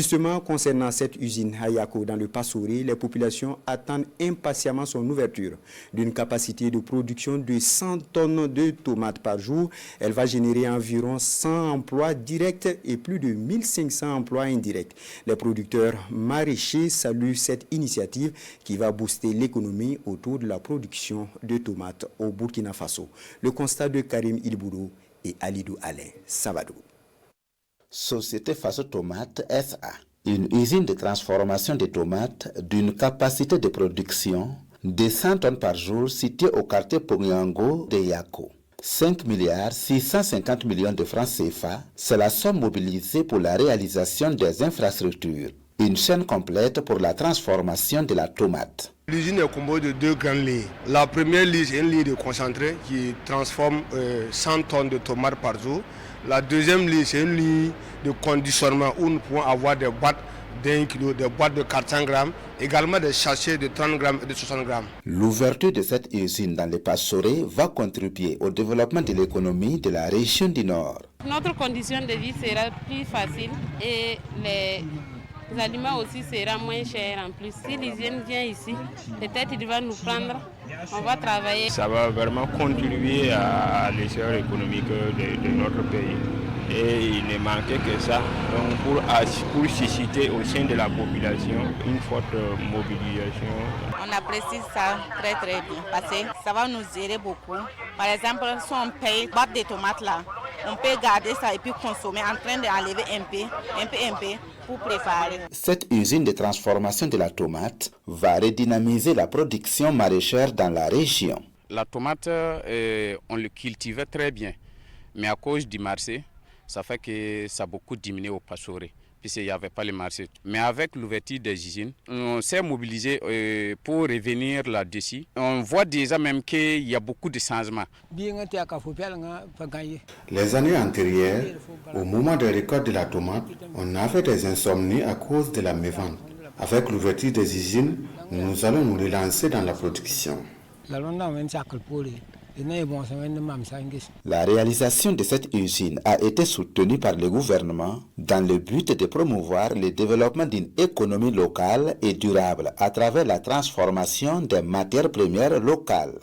Justement, concernant cette usine Hayako dans le Passoré, les populations attendent impatiemment son ouverture. D'une capacité de production de 100 tonnes de tomates par jour, elle va générer environ 100 emplois directs et plus de 1500 emplois indirects. Les producteurs maraîchers saluent cette initiative qui va booster l'économie autour de la production de tomates au Burkina Faso. Le constat de Karim Ilbourou et Alidou Alain Savadou. Société Faso Tomate SA, une usine de transformation de tomates d'une capacité de production de 100 tonnes par jour située au quartier Ponyango de Yako. 5 milliards 650 millions de francs CFA, c'est la somme mobilisée pour la réalisation des infrastructures. Une chaîne complète pour la transformation de la tomate. L'usine est composée de deux grandes lignes. La première ligne, c'est une ligne de concentré qui transforme 100 tonnes de tomates par jour. La deuxième ligne, c'est une ligne de conditionnement où nous pouvons avoir des boîtes d'1 kg, des boîtes de 400 grammes, également des sachets de 30 grammes et de 60 grammes. L'ouverture de cette usine dans les Passoré va contribuer au développement de l'économie de la région du Nord. Notre condition de vie sera plus facile et les aliments aussi seront moins chers en plus. Si l'hygiène vient ici, peut-être il va nous prendre, on va travailler. Ça va vraiment contribuer à l'essor économique de notre pays. Et il ne manquait que ça. Donc pour susciter au sein de la population une forte mobilisation. On apprécie ça très bien parce que ça va nous aider beaucoup. Par exemple, si on paye boîte de tomates là, on peut garder ça et puis consommer en train d'enlever un peu pour préparer. Cette usine de transformation de la tomate va redynamiser la production maraîchère dans la région. La tomate, on le cultivait très bien, mais à cause du marché, ça fait que ça a beaucoup diminué au Passoré, puisqu'il n'y avait pas le marché. Mais avec l'ouverture des usines, on s'est mobilisé pour revenir là-dessus. On voit déjà même qu'il y a beaucoup de changements. Les années antérieures, au moment de récolte de la tomate, on avait des insomnies à cause de la mévente. Avec l'ouverture des usines, nous allons nous relancer dans la production. La réalisation de cette usine a été soutenue par le gouvernement dans le but de promouvoir le développement d'une économie locale et durable à travers la transformation des matières premières locales.